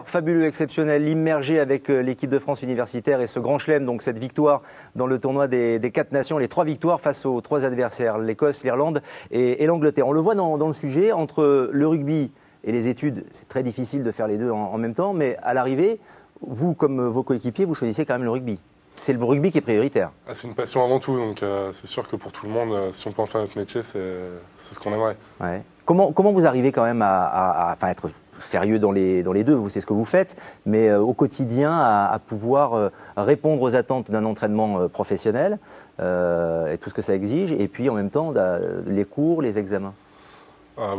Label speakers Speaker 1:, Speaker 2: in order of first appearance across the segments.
Speaker 1: Fabuleux, exceptionnel, immergé avec l'équipe de France universitaire et ce grand chelem, donc cette victoire dans le tournoi des 4 nations, les 3 victoires face aux 3 adversaires, l'Écosse, l'Irlande et l'Angleterre. On le voit dans le sujet, entre le rugby et les études, c'est très difficile de faire les deux en même temps, mais à l'arrivée, vous, comme vos coéquipiers, vous choisissez quand même le rugby. C'est le rugby qui est prioritaire.
Speaker 2: C'est une passion avant tout, donc c'est sûr que pour tout le monde, si on peut en faire notre métier, c'est ce qu'on aimerait.
Speaker 1: Ouais. Comment vous arrivez quand même à être sérieux dans les deux, vous c'est ce que vous faites, mais au quotidien à pouvoir répondre aux attentes d'un entraînement professionnel et tout ce que ça exige, et puis en même temps les cours, les examens?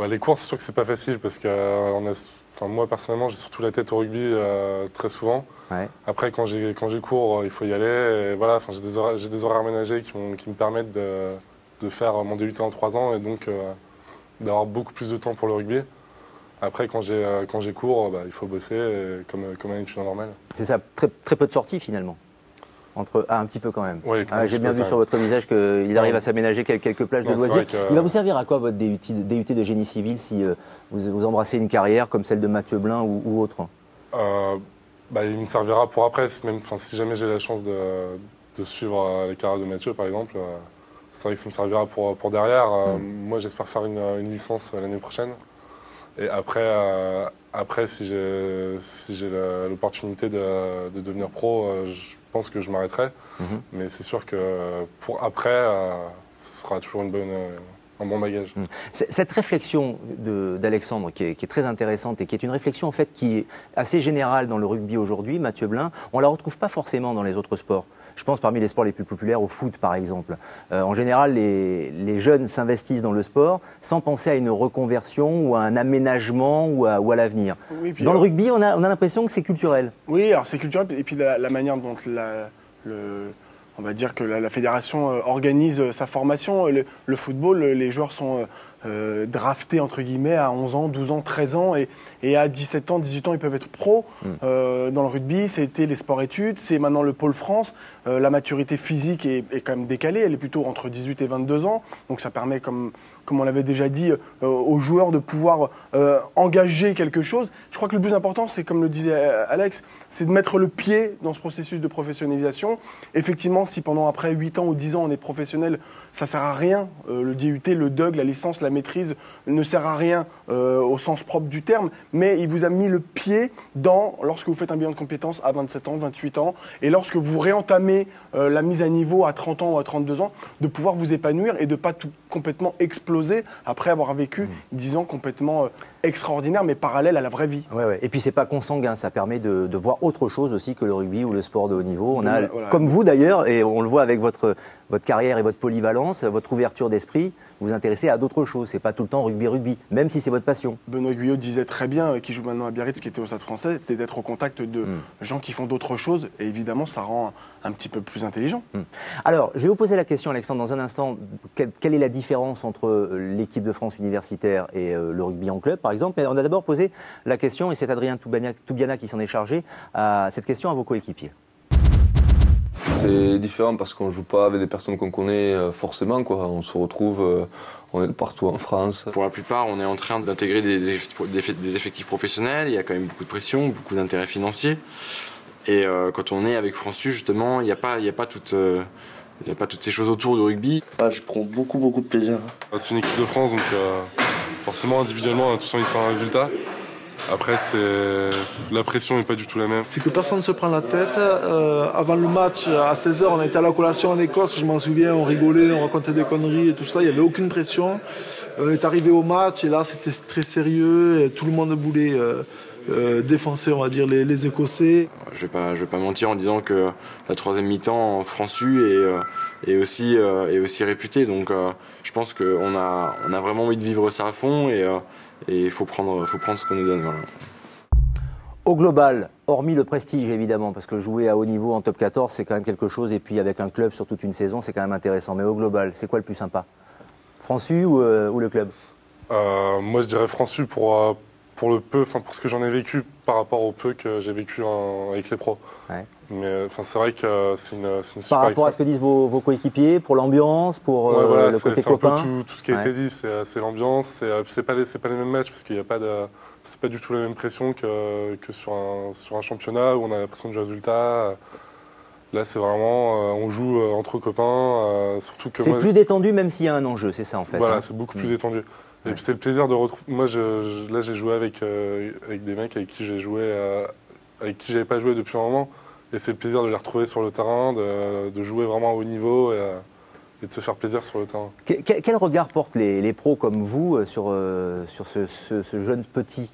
Speaker 2: Les cours, c'est sûr que c'est pas facile parce que moi personnellement, j'ai surtout la tête au rugby très souvent.
Speaker 1: Ouais.
Speaker 2: Après, quand j'ai cours, il faut y aller. Et voilà, j'ai des horaires aménagés qui me permettent de faire mon DUT en 3 ans et donc d'avoir beaucoup plus de temps pour le rugby. Après, quand j'ai cours, il faut bosser comme un étudiant normal. C'est
Speaker 1: ça, très peu de sorties finalement. Un petit peu quand même.
Speaker 2: Oui,
Speaker 1: j'ai bien vu sur votre visage qu'il arrive à s'aménager quelques plages de loisirs. Il va vous servir à quoi votre DUT de génie civil si vous embrassez une carrière comme celle de Mathieu Blin ou autre?
Speaker 2: Il me servira pour après, si jamais j'ai la chance de suivre les carrières de Mathieu par exemple. C'est vrai que ça me servira pour derrière. Moi j'espère faire une licence l'année prochaine. Et après si j'ai l'opportunité de devenir pro, je pense que je m'arrêterai. Mais c'est sûr que pour après, ce sera toujours un bon bagage.
Speaker 1: Cette réflexion d'Alexandre qui est très intéressante et qui est une réflexion en fait qui est assez générale dans le rugby aujourd'hui, Mathieu Blin, on ne la retrouve pas forcément dans les autres sports. Je pense parmi les sports les plus populaires au foot par exemple. En général, les jeunes s'investissent dans le sport sans penser à une reconversion ou à un aménagement ou à l'avenir. Oui, dans le rugby, on a l'impression que c'est culturel.
Speaker 3: Oui, alors c'est culturel et puis la manière dont on va dire que la fédération organise sa formation. Le football, les joueurs sont draftés entre guillemets à 11 ans, 12 ans, 13 ans et à 17 ans, 18 ans, ils peuvent être pros. Dans le rugby, c'était les sports-études, c'est maintenant le pôle France. La maturité physique est quand même décalée, elle est plutôt entre 18 et 22 ans. Donc ça permet, comme on l'avait déjà dit, aux joueurs de pouvoir engager quelque chose. Je crois que le plus important, c'est comme le disait Alex, c'est de mettre le pied dans ce processus de professionnalisation. Effectivement, si pendant après 8 ans ou 10 ans on est professionnel, ça sert à rien. Le DUT, le DUG, la licence, la maîtrise ne sert à rien au sens propre du terme, mais il vous a mis le pied lorsque vous faites un bilan de compétences à 27 ans, 28 ans, et lorsque vous réentamez la mise à niveau à 30 ans ou à 32 ans, de pouvoir vous épanouir et de ne pas tout complètement exploser après avoir vécu 10 ans complètement extraordinaires, mais parallèles à la vraie vie.
Speaker 1: Ouais. Et puis c'est pas consanguin, ça permet de voir autre chose aussi que le rugby ou le sport de haut niveau. Comme vous d'ailleurs, et on le voit avec votre carrière et votre polyvalence, votre ouverture d'esprit, vous vous intéressez à d'autres choses. C'est pas tout le temps rugby, même si c'est votre passion.
Speaker 3: Benoît Guyot disait très bien, qui joue maintenant à Biarritz, qui était au Stade Français, c'était d'être au contact de gens qui font d'autres choses. Et évidemment, ça rend un petit peu plus intelligent.
Speaker 1: Alors, je vais vous poser la question, Alexandre, dans un instant. Quelle est la différence entre l'équipe de France universitaire et le rugby en club, par exemple? Mais on a d'abord posé la question, et c'est Adrien Toubiana qui s'en est chargé, cette question à vos coéquipiers.
Speaker 4: C'est différent parce qu'on ne joue pas avec des personnes qu'on connaît forcément, quoi. On se retrouve, on est partout en France.
Speaker 5: Pour la plupart, on est en train d'intégrer des effectifs professionnels. Il y a quand même beaucoup de pression, beaucoup d'intérêts financiers. Et quand on est avec FranceU, justement, il n'y a pas toutes ces choses autour du rugby.
Speaker 6: Je prends beaucoup de plaisir.
Speaker 2: C'est une équipe de France, donc forcément, individuellement, on a tous envie de faire un résultat. Après, la pression n'est pas du tout la même.
Speaker 7: C'est que personne ne se prend la tête. Avant le match, à 16h, on était à la collation en Écosse, je m'en souviens, on rigolait, on racontait des conneries et tout ça, il n'y avait aucune pression. On est arrivé au match et là, c'était très sérieux, et tout le monde voulait défoncer, on va dire, les Écossais.
Speaker 5: Je vais pas mentir en disant que la troisième mi-temps en FranceU est aussi réputée. Donc je pense qu'on a vraiment envie de vivre ça à fond et il faut prendre ce qu'on nous donne. Voilà.
Speaker 1: Au global, hormis le prestige évidemment, parce que jouer à haut niveau en top 14, c'est quand même quelque chose, et puis avec un club sur toute une saison, c'est quand même intéressant. Mais au global, c'est quoi le plus sympa? FranceU ou le club?
Speaker 2: Moi, je dirais FranceU pour le peu, pour ce que j'en ai vécu par rapport au peu que j'ai vécu avec les pros.
Speaker 1: Ouais.
Speaker 2: Mais c'est vrai que c'est une super
Speaker 1: Par rapport à ce que disent vos coéquipiers, pour l'ambiance, pour
Speaker 2: ouais, voilà,
Speaker 1: le côté
Speaker 2: c'est un peu
Speaker 1: copain.
Speaker 2: tout ce qui a été dit, c'est l'ambiance, c'est pas les mêmes matchs parce qu'il y a pas c'est pas du tout la même pression que sur un championnat où on a la pression du résultat. Là, c'est vraiment, on joue entre copains, surtout que
Speaker 1: C'est
Speaker 2: moi,
Speaker 1: plus détendu même s'il y a un enjeu, c'est ça en fait.
Speaker 2: voilà,
Speaker 1: hein.
Speaker 2: c'est beaucoup plus détendu. Et puis c'est le plaisir de retrouver. Moi, là, j'ai joué avec des mecs avec qui j'ai joué, avec qui j'avais pas joué depuis un moment. Et c'est le plaisir de les retrouver sur le terrain, de jouer vraiment à haut niveau et de se faire plaisir sur le terrain.
Speaker 1: Quel regard portent les pros comme vous sur ce jeune petit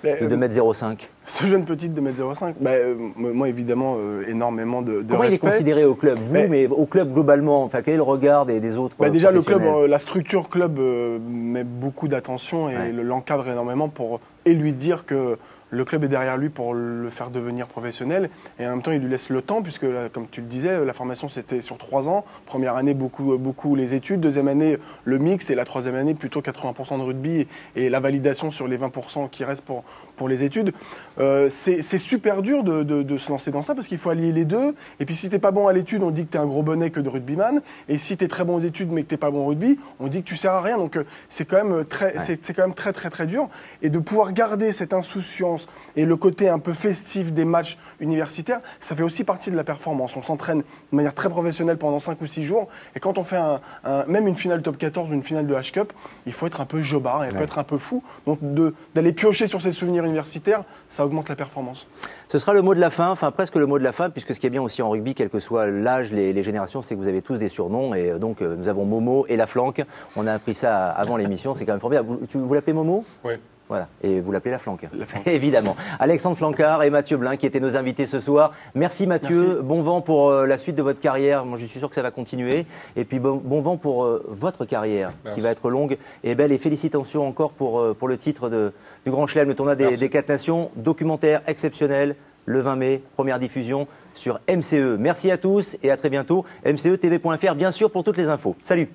Speaker 1: de 2,05 m?
Speaker 3: Ce jeune petit de 2,05 m, moi évidemment, énormément de
Speaker 1: Comment il est
Speaker 3: respect.
Speaker 1: considéré au club, vous, mais au club globalement, enfin, quel est le regard des autres
Speaker 3: Déjà, le club,
Speaker 1: professionnels
Speaker 3: la structure club met beaucoup d'attention et
Speaker 1: Ouais.
Speaker 3: l'encadre énormément pour lui dire que le club est derrière lui pour le faire devenir professionnel. Et en même temps, il lui laisse le temps, puisque, là, comme tu le disais, la formation, c'était sur 3 ans. Première année, beaucoup les études. Deuxième année, le mixte. Et la troisième année, plutôt 80% de rugby et la validation sur les 20% qui restent pour les études. C'est super dur de se lancer dans ça, parce qu'il faut allier les deux. Et puis, si t'es pas bon à l'étude, on dit que t'es un gros bonnet que de rugbyman. Et si t'es très bon aux études, mais que t'es pas bon au rugby, on dit que tu sers à rien. Donc, c'est quand même c'est quand même très, très, très dur. Et de pouvoir garder cette insouciance et le côté un peu festif des matchs universitaires, ça fait aussi partie de la performance. On s'entraîne de manière très professionnelle pendant 5 ou 6 jours. Et quand on fait même une finale top 14 ou une finale de H-Cup, il faut être un peu jobard, il faut être un peu fou. Donc d'aller piocher sur ces souvenirs universitaires, ça augmente la performance.
Speaker 1: Ce sera le mot de la fin, enfin presque le mot de la fin, puisque ce qui est bien aussi en rugby, quel que soit l'âge, les générations, c'est que vous avez tous des surnoms. Et donc nous avons Momo et la flanque. On a appris ça avant l'émission, c'est quand même formidable. Vous l'appelez Momo ?
Speaker 2: Oui.
Speaker 1: Voilà, et vous l'appelez la flanque.
Speaker 3: La flanque.
Speaker 1: Évidemment. Alexandre Flancard et Mathieu Blin qui étaient nos invités ce soir. Merci Mathieu,
Speaker 3: Merci.
Speaker 1: bon vent pour la suite de votre carrière. Moi je suis sûr que ça va continuer. Et puis bon vent pour votre carrière
Speaker 2: Merci.
Speaker 1: qui va être longue et belle. Et félicitations encore pour le titre du Grand Chelem, le tournoi des 4 nations. Documentaire exceptionnel, le 20 mai, première diffusion sur MCE. Merci à tous et à très bientôt. MCE-TV.fr bien sûr pour toutes les infos. Salut.